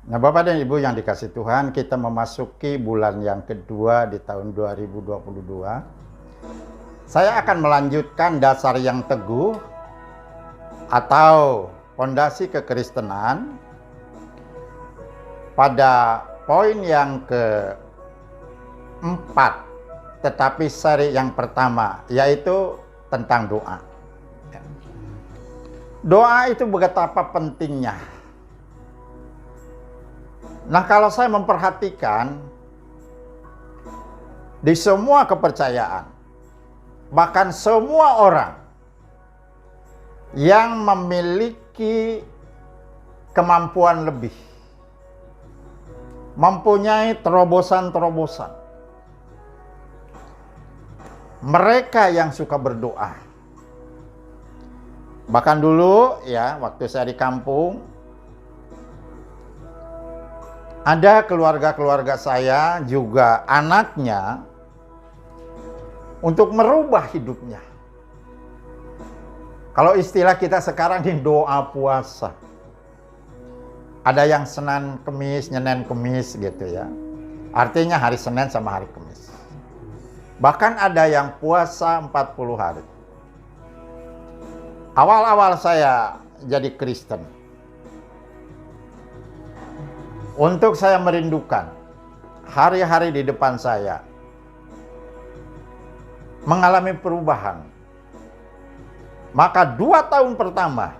Nah, Bapak dan Ibu yang dikasih Tuhan, kita memasuki bulan yang kedua di tahun 2022. Saya akan melanjutkan dasar yang teguh atau fondasi kekristenan pada poin yang keempat, tetapi seri yang pertama, yaitu tentang doa. Doa itu betapa pentingnya. Nah, kalau saya memperhatikan di semua kepercayaan, bahkan semua orang yang memiliki kemampuan lebih, mempunyai terobosan-terobosan, mereka yang suka berdoa. Bahkan dulu ya, waktu saya di kampung, ada keluarga-keluarga saya juga anaknya untuk merubah hidupnya. Kalau istilah kita sekarang di doa puasa. Ada yang Senin Kemis, Senin Kemis gitu ya. Artinya hari Senin sama hari Kemis. Bahkan ada yang puasa 40 hari. Awal-awal saya jadi Kristen, untuk saya merindukan hari-hari di depan saya mengalami perubahan. Maka 2 tahun pertama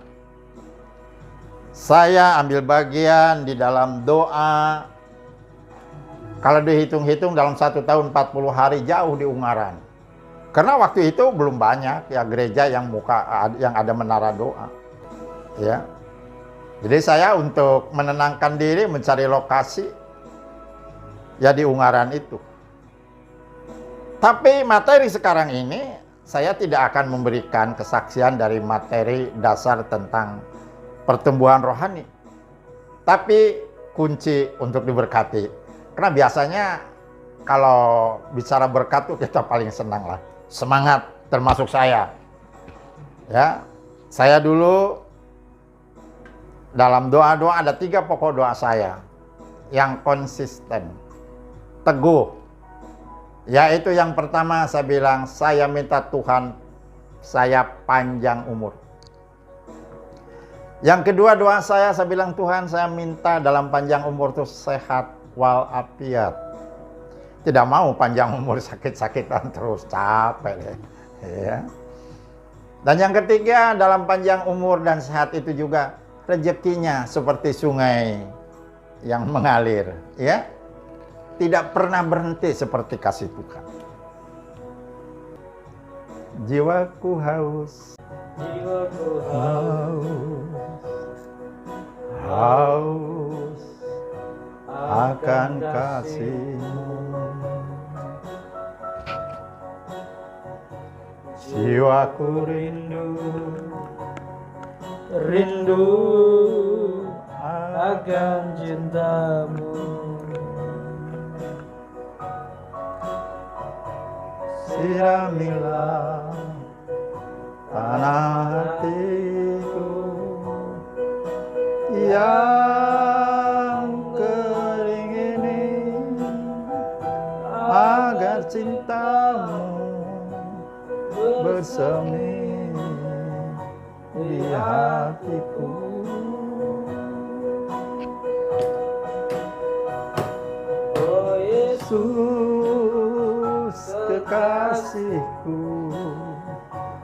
saya ambil bagian di dalam doa. Kalau dihitung-hitung dalam 1 tahun 40 hari jauh di Ungaran. Karena waktu itu belum banyak ya gereja yang ada menara doa. Ya. Jadi saya untuk menenangkan diri mencari lokasi ya di Ungaran itu. Tapi materi sekarang ini saya tidak akan memberikan kesaksian dari materi dasar tentang pertumbuhan rohani. Tapi kunci untuk diberkati. Karena biasanya kalau bicara berkat tuh kita paling senang lah. Semangat termasuk saya. Ya, saya dulu dalam doa-doa ada 3 pokok doa saya yang konsisten, teguh. Yaitu yang pertama saya bilang, saya minta Tuhan saya panjang umur. Yang kedua doa saya bilang, Tuhan saya minta dalam panjang umur itu sehat walafiat. Tidak mau panjang umur sakit-sakitan terus, capek deh. Ya. Dan yang ketiga dalam panjang umur dan sehat itu juga rezekinya seperti sungai yang mengalir, ya. Tidak pernah berhenti seperti kasih Tuhan. Jiwaku haus, haus akan kasih-Mu. Jiwaku rindu akan cinta-Mu. Siramilah tanah hatiku yang kering ini, agar cinta-Mu bersemi di hatiku. Oh Yesus kekasihku,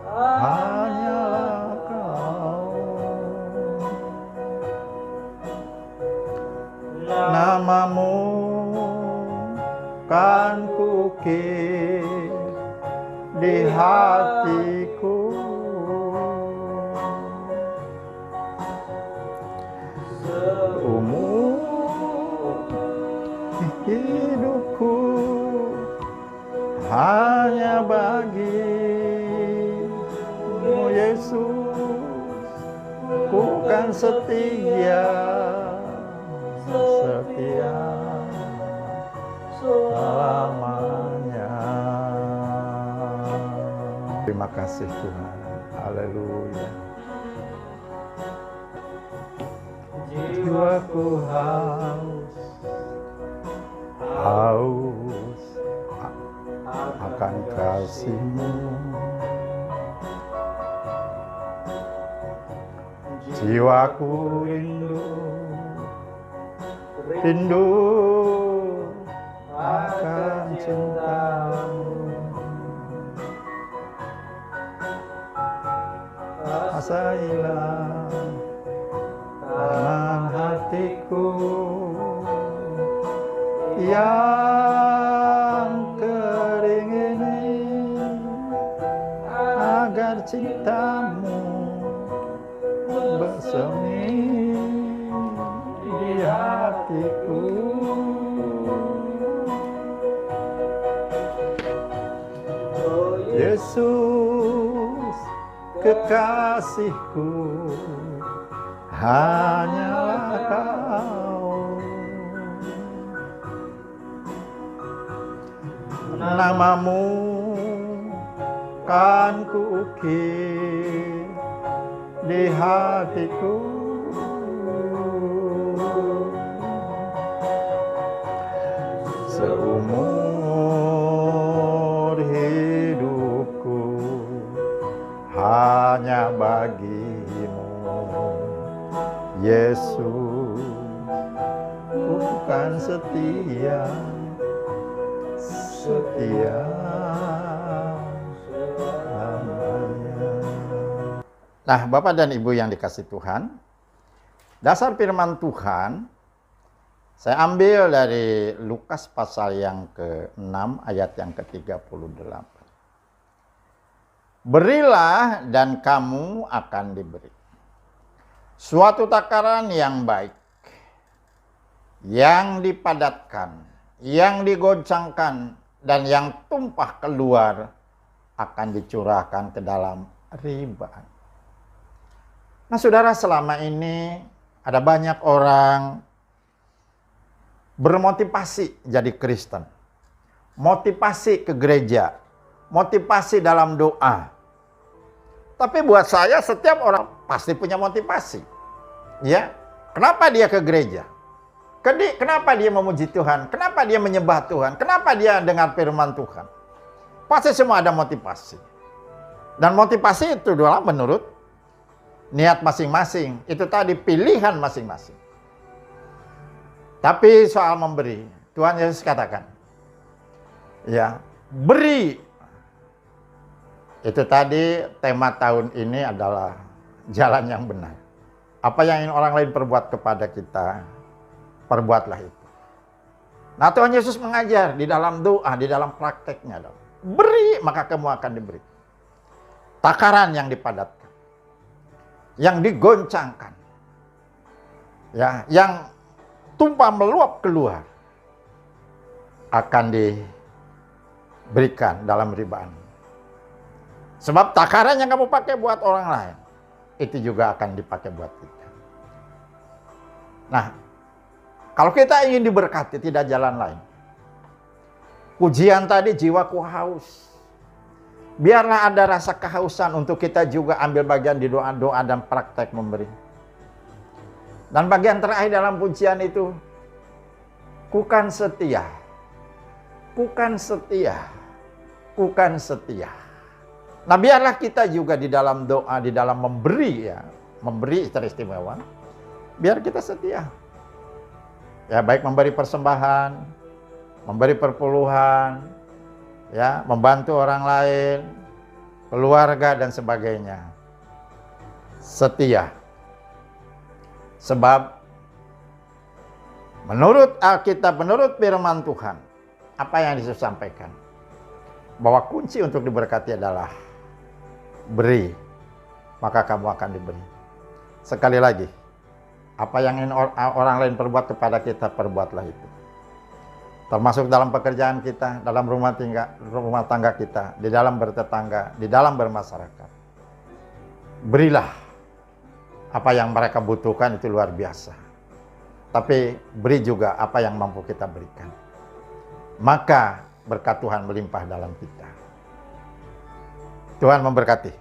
hanyalah Kau. Nama-Mu kan kukir di hatiku. Umur hidupku hanya bagi-Mu Yesus, ku kan setia selamanya. Terima kasih Tuhan. Haleluya. jiwaku haus, haus akan kasih-Mu. Jiwaku rindu, rindu akan cinta-Mu. Asailah tangan hatiku yang kering ini, agar cinta-Mu bersemi di hatiku. Yesus, kekasihku, hanyalah Kau. Nama-Mu kan kuukir di hatiku. Seumur hidupku hanya bagi-Mu, Yesus. Bukan setia, setia namanya. Nah, Bapak dan Ibu yang dikasihi Tuhan, dasar firman Tuhan saya ambil dari Lukas pasal yang ke-6 ayat yang ke-38. Berilah dan kamu akan diberi. Suatu takaran yang baik, yang dipadatkan, yang digoncangkan, dan yang tumpah keluar akan dicurahkan ke dalam ribaan. Nah, saudara, selama ini ada banyak orang bermotivasi jadi Kristen, motivasi ke gereja, motivasi dalam doa. Tapi buat saya setiap orang pasti punya motivasi. Ya, kenapa dia ke gereja? Kenapa dia memuji Tuhan? Kenapa dia menyembah Tuhan? Kenapa dia dengar firman Tuhan? Pasti semua ada motivasi. Dan motivasi itu adalah menurut niat masing-masing. Itu tadi pilihan masing-masing. Tapi soal memberi, Tuhan Yesus katakan, ya, beri. Itu tadi tema tahun ini adalah jalan yang benar. Apa yang ingin orang lain perbuat kepada kita, perbuatlah itu. Nah, Tuhan Yesus mengajar di dalam doa, di dalam prakteknya. Beri, maka kamu akan diberi. Takaran yang dipadatkan, yang digoncangkan, ya, yang tumpah meluap keluar, akan diberikan dalam ribaan. Sebab takaran yang kamu pakai buat orang lain, itu juga akan dipakai buat kita. Nah, kalau kita ingin diberkati, tidak jalan lain. Pujian tadi, jiwaku haus. Biarlah ada rasa kehausan untuk kita juga ambil bagian di doa-doa dan praktek memberi. Dan bagian terakhir dalam pujian itu, kukan setia, kukan setia, kukan setia. Nah, biarlah kita juga di dalam doa, di dalam memberi, ya, memberi teristimewa, biar kita setia. Ya, baik memberi persembahan, memberi perpuluhan, ya, membantu orang lain, keluarga dan sebagainya. Setia. Sebab menurut Alkitab, menurut firman Tuhan, apa yang disampaikan? Bahwa kunci untuk diberkati adalah beri, maka kamu akan diberi. Sekali lagi, apa yang ingin orang lain perbuat kepada kita, perbuatlah itu. Termasuk dalam pekerjaan kita, dalam rumah tangga kita, di dalam bertetangga, di dalam bermasyarakat. Berilah. Apa yang mereka butuhkan itu luar biasa. Tapi beri juga apa yang mampu kita berikan. Maka berkat Tuhan melimpah dalam kita. Tuhan memberkati.